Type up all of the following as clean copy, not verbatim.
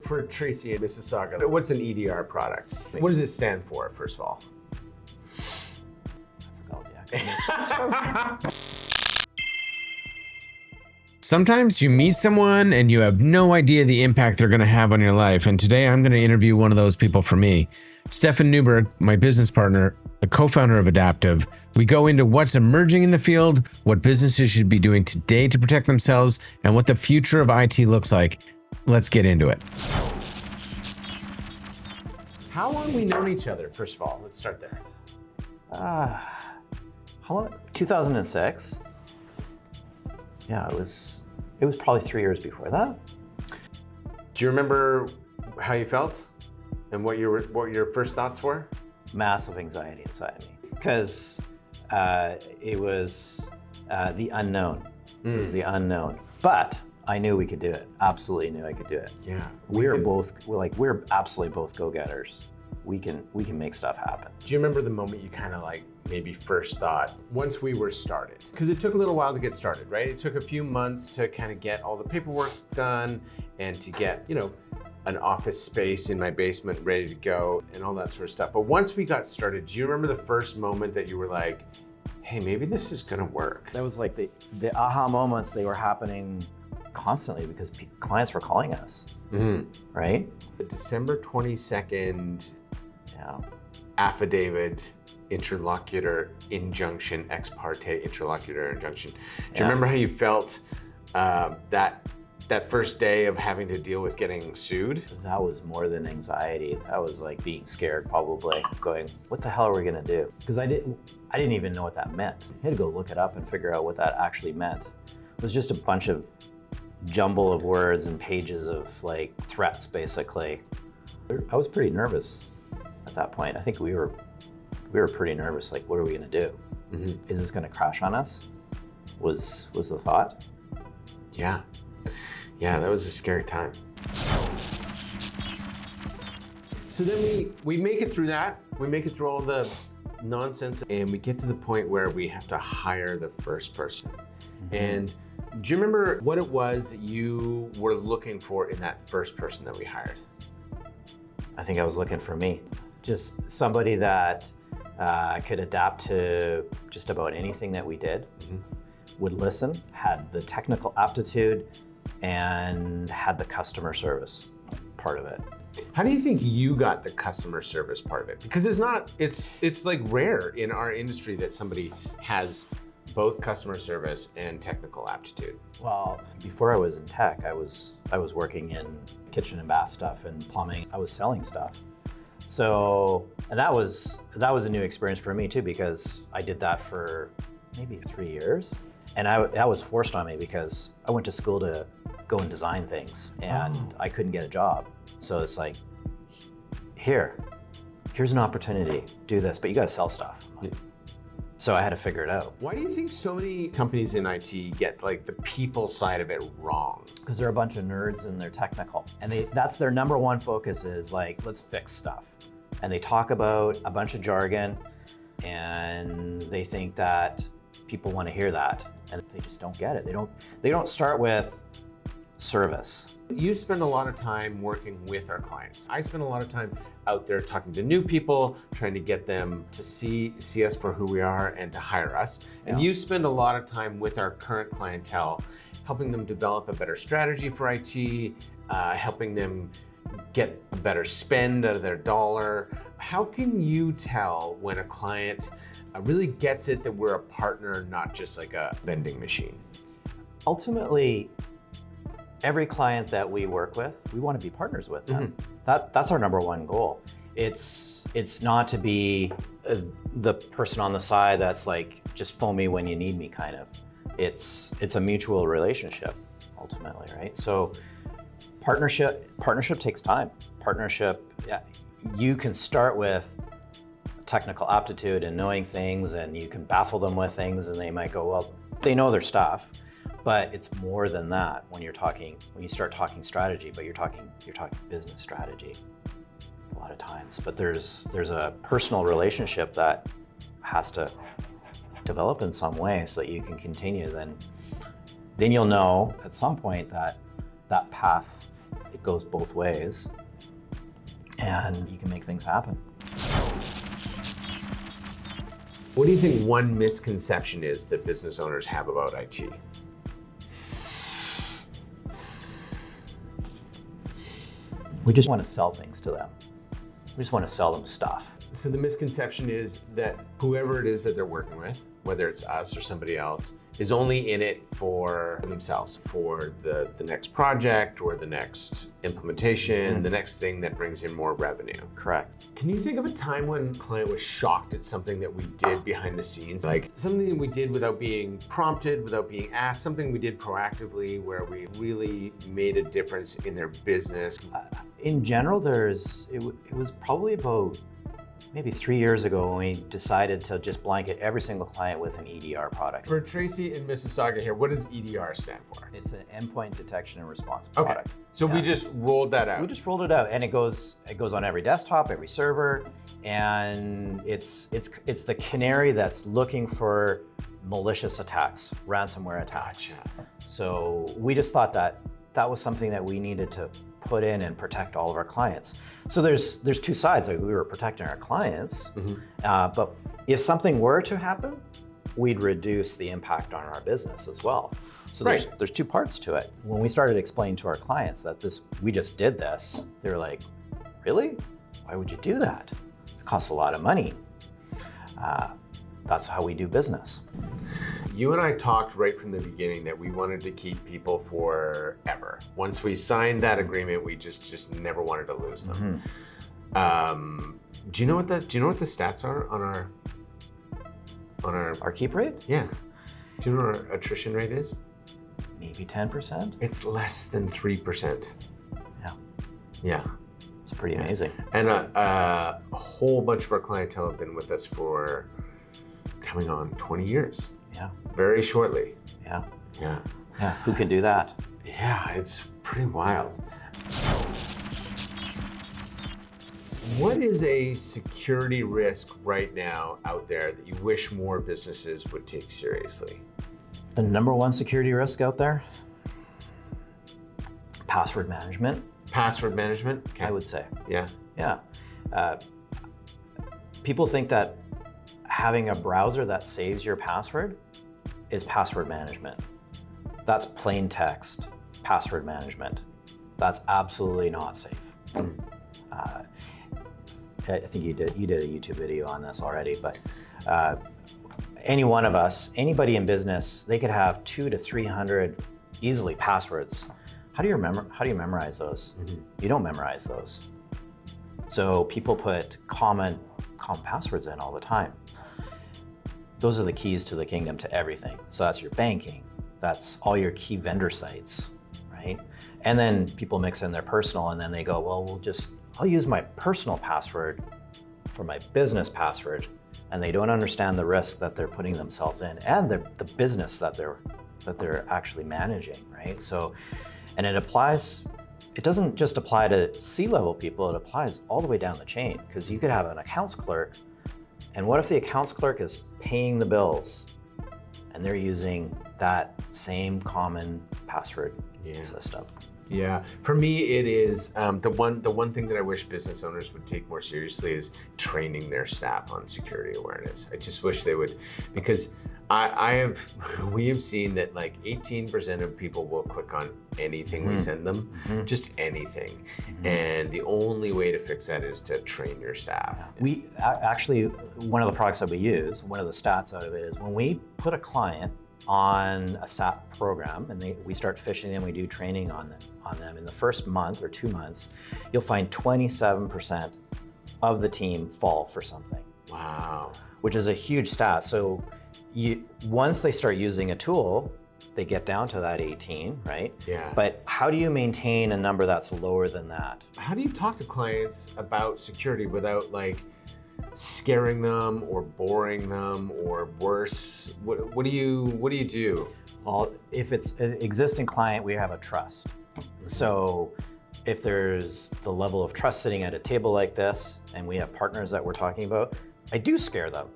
for Tracy in Mississauga, what's an EDR product? What does it stand for, first of all? I forgot the acronym. Sometimes you meet someone and you have no idea the impact they're going to have on your life. And today I'm going to interview one of those people for me. Stefan Neuberg, my business partner, the co-founder of Adaptive. We go into what's emerging in the field, what businesses should be doing today to protect themselves, and what the future of IT looks like. Let's get into it. How long have we known each other, first of all? Let's start there. How long? 2006. Yeah, it was probably 3 years before that. Do you remember how you felt and what your first thoughts were? Massive anxiety inside of me because it was the unknown. It was the unknown, but I knew we could do it. Absolutely knew I could do it. Yeah, we're absolutely both go-getters. We can make stuff happen. Do you remember the moment you kind of like maybe first thought once we were started? Because it took a little while to get started, right? It took a few months to kind of get all the paperwork done and to get, an office space in my basement ready to go and all that sort of stuff. But once we got started, do you remember the first moment that you were like, hey, maybe this is gonna work? That was like the aha moments. They were happening constantly because clients were calling us, right? The December 22nd Yeah. affidavit, interlocutor injunction, ex parte interlocutor injunction. Do you remember how you felt that first day of having to deal with getting sued? That was more than anxiety. That was like being scared, probably going, what the hell are we gonna do? Because I didn't even know what that meant. I had to go look it up and figure out what that actually meant. It was just a bunch of jumble of words and pages of like threats, basically. I was pretty nervous at that point. I think we were pretty nervous. Like, what are we gonna do? Is this gonna crash on us? Was the thought? Yeah, that was a scary time. So then we make it through that. We make it through all the nonsense and we get to the point where we have to hire the first person. And do you remember what it was that you were looking for in that first person that we hired? I think I was looking for me. Just somebody that could adapt to just about anything that we did, would listen, had the technical aptitude, and had the customer service part of it. How do you think you got the customer service part of it? Because it's like rare in our industry that somebody has both customer service and technical aptitude. Well, before I was in tech, I was working in kitchen and bath stuff and plumbing. I was selling stuff. So, and that was a new experience for me too, because I did that for maybe 3 years. And that was forced on me because I went to school to go and design things and I couldn't get a job. So it's like, here's an opportunity, do this, but you gotta sell stuff. So I had to figure it out. Why do you think so many companies in IT get like the people side of it wrong? Because they're a bunch of nerds and they're technical. And that's their number one focus is like, let's fix stuff. And they talk about a bunch of jargon and they think that people want to hear that and they just don't get it. They don't start with service. You spend a lot of time working with our clients. I spend a lot of time out there talking to new people, trying to get them to see us for who we are and to hire us. And you spend a lot of time with our current clientele, helping them develop a better strategy for IT, helping them get a better spend out of their dollar. How can you tell when a client really gets it that we're a partner, not just like a vending machine? Ultimately, every client that we work with, we want to be partners with them. That's our number one goal. It's not to be the person on the side that's like, just phone me when you need me kind of. It's a mutual relationship ultimately, right? So partnership takes time. You can start with technical aptitude and knowing things and you can baffle them with things and they might go, well, they know their stuff. But it's more than that when you start talking strategy, but you're talking business strategy a lot of times. But there's a personal relationship that has to develop in some way so that you can continue. Then you'll know at some point that path it goes both ways, and you can make things happen. What do you think one misconception is that business owners have about IT? We just want to sell things to them. We just want to sell them stuff. So the misconception is that whoever it is that they're working with, whether it's us or somebody else, is only in it for themselves, for the next project or the next implementation, the next thing that brings in more revenue. Correct. Can you think of a time when a client was shocked at something that we did behind the scenes? Like something that we did without being prompted, without being asked, something we did proactively where we really made a difference in their business? In general, it was probably about maybe 3 years ago when we decided to just blanket every single client with an EDR product. For Tracy in Mississauga here, what does EDR stand for? It's an Endpoint Detection and Response Okay, product. so we just rolled that out. We just rolled it out, and it goes on every desktop, every server, and it's the canary that's looking for malicious attacks, ransomware attacks. Gotcha. So we just thought that was something that we needed to put in and protect all of our clients. So there's two sides. Like we were protecting our clients, but if something were to happen, we'd reduce the impact on our business as well. So there's two parts to it. When we started explaining to our clients that we just did this, they were like, "Really? Why would you do that? It costs a lot of money." That's how we do business. You and I talked right from the beginning that we wanted to keep people forever. Once we signed that agreement, we just never wanted to lose them. Do you know what the stats are on Our keep rate? Yeah. Do you know what our attrition rate is? Maybe 10%. It's less than 3%. Yeah, Yeah. it's pretty amazing. And a whole bunch of our clientele have been with us for coming on 20 years. Yeah, Very shortly. yeah, Yeah. yeah. Who could do that? Yeah, it's pretty wild. What is a security risk right now out there that you wish more businesses would take seriously? The number one security risk out there? Password management, Password management? Okay. I would say. Yeah. Yeah. People think that having a browser that saves your password is password management. That's plain text password management. That's absolutely not safe. I think you did a YouTube video on this already, but any one of us, anybody in business, they could have 200 to 300 easily passwords. How do you memorize those? You don't memorize those. So people put common passwords in all the time. Those are the keys to the kingdom to everything. So that's your banking, that's all your key vendor sites, right? And then people mix in their personal, and then they go, well, I'll use my personal password for my business password, and they don't understand the risk that they're putting themselves in and the business that they're actually managing, right? So, and it doesn't just apply to C-level people, it applies all the way down the chain, because you could have an accounts clerk, and what if the accounts clerk is paying the bills and they're using that same common password system? Yeah, for me, it is the one thing that I wish business owners would take more seriously is training their staff on security awareness. I just wish they would, because we have seen that like 18% of people will click on anything we send them, just anything. And the only way to fix that is to train your staff. We actually, one of the products that we use, one of the stats out of it is when we put a client on a SAP program and we start phishing them, we do training on them. In the first month or 2 months, you'll find 27% of the team fall for something. Wow. Which is a huge stat. So once they start using a tool, they get down to that 18, right? Yeah. But how do you maintain a number that's lower than that? How do you talk to clients about security without like scaring them or boring them or worse? What do you do? Well, if it's an existing client, we have a trust. So if there's the level of trust sitting at a table like this, and we have partners that we're talking about, I do scare them.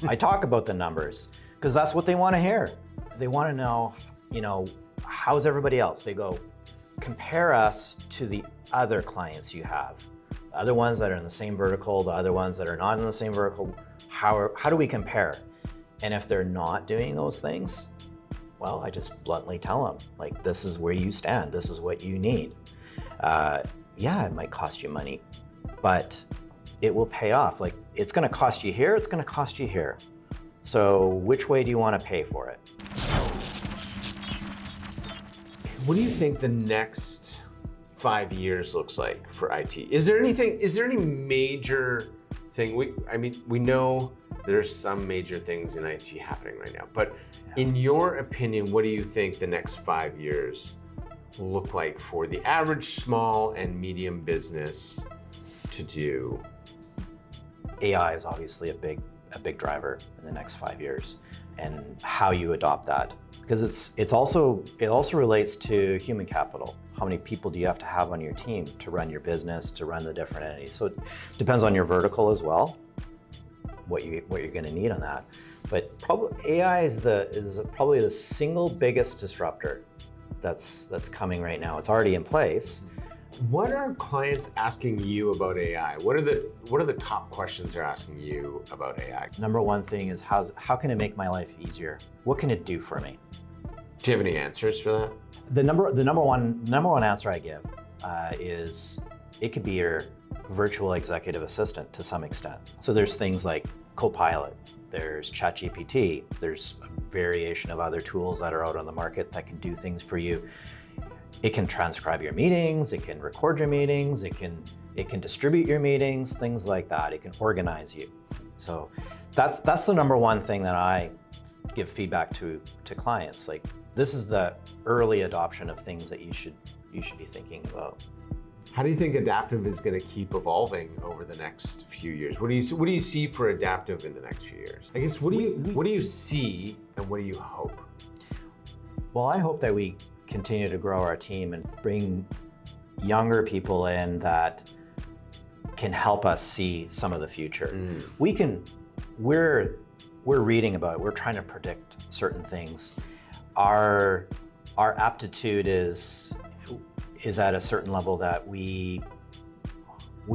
I talk about the numbers because that's what they want to hear. They want to know, how's everybody else? They go, compare us to the other clients you have, the other ones that are in the same vertical, the other ones that are not in the same vertical. How do we compare? And if they're not doing those things, well, I just bluntly tell them, like, this is where you stand, this is what you need. Yeah, it might cost you money, but it will pay off. Like, it's gonna cost you here, it's gonna cost you here. So which way do you wanna pay for it? What do you think the next 5 years looks like for IT? Is there any major thing? We know there's some major things in IT happening right now, but in your opinion, what do you think the next 5 years will look like for the average small and medium business to do? AI is obviously a big driver in the next 5 years, and how you adopt that, because it also relates to human capital. How many people do you have to have on your team to run your business, to run the different entities? So it depends on your vertical as well, what you're going to need on that. But AI is probably the single biggest disruptor that's coming right now. It's already in place. What are clients asking you about AI? What are the top questions they're asking you about AI? Number one thing is how can it make my life easier? What can it do for me? Do you have any answers for that? The number one answer I give is it could be your virtual executive assistant to some extent. So there's things like Copilot, there's ChatGPT, there's a variation of other tools that are out on the market that can do things for you. It can transcribe your meetings, it can record your meetings, it can distribute your meetings, things like that. It can organize you. So that's the number one thing that I give feedback to clients. Like, this is the early adoption of things that you should be thinking about. How do you think Adaptive is going to keep evolving over the next few years? What do you see for Adaptive in the next few years? I guess what do you see and what do you hope? Well, I hope that we continue to grow our team and bring younger people in that can help us see some of the future. We're reading about it, we're trying to predict certain things. Our aptitude is at a certain level that we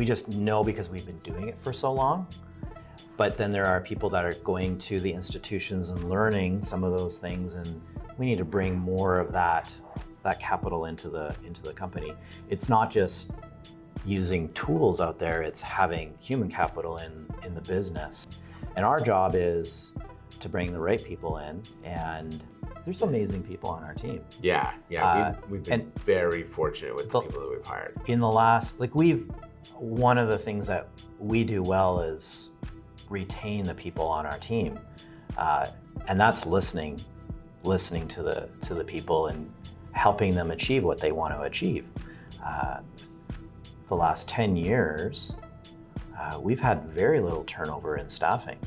just know because we've been doing it for so long. But then there are people that are going to the institutions and learning some of those things, and we need to bring more of that capital into the company. It's not just using tools out there, it's having human capital in the business. And our job is to bring the right people in, and there's amazing people on our team. Yeah, we've been very fortunate with the people that we've hired. In the last, one of the things that we do well is retain the people on our team, and that's listening to the people and helping them achieve what they want to achieve. The last 10 years, we've had very little turnover in staffing,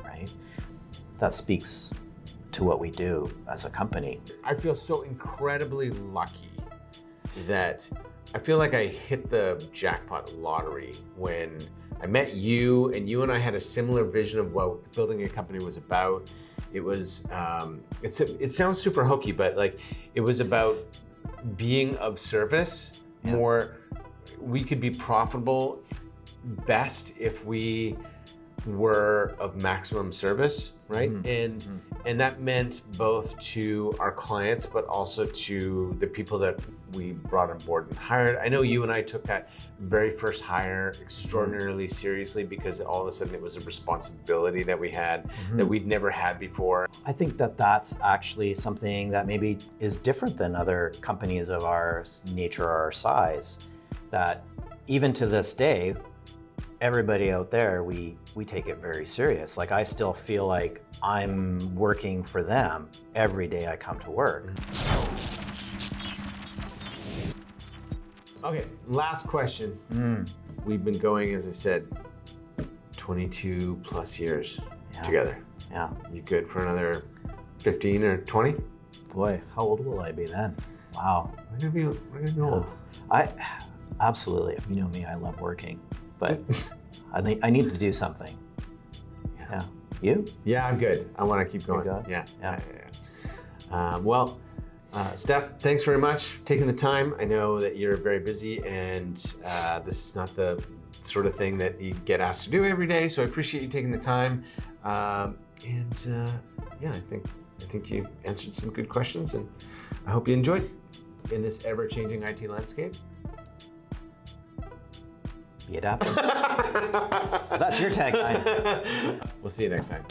right? That speaks to what we do as a company. I feel so incredibly lucky that I feel like I hit the jackpot lottery when I met you, and you and I had a similar vision of what building a company was about. It was, it sounds super hokey, but it was about being of service more. We could be profitable best if we were of maximum service, right? And that meant both to our clients, but also to the people that we brought on board and hired. I know you and I took that very first hire extraordinarily seriously, because all of a sudden it was a responsibility that we had that we'd never had before. I think that that's actually something that maybe is different than other companies of our nature or our size, that even to this day, everybody out there, we take it very serious. I still feel like I'm working for them every day I come to work. Okay, last question. We've been going, as I said, 22 plus years together. Yeah. You good for another 15 or 20? Boy, how old will I be then? Wow. We're gonna be old. Absolutely. You know me, I love working, but I need to do something. Yeah. You? Yeah, I'm good. I want to keep going. You're good? Yeah. Yeah. Well, Steph, thanks very much for taking the time. I know that you're very busy and this is not the sort of thing that you get asked to do every day, so I appreciate you taking the time. Yeah, I think you answered some good questions, and I hope you enjoyed. In this ever-changing IT landscape, Be adaptive. That's your tagline. We'll see you next time.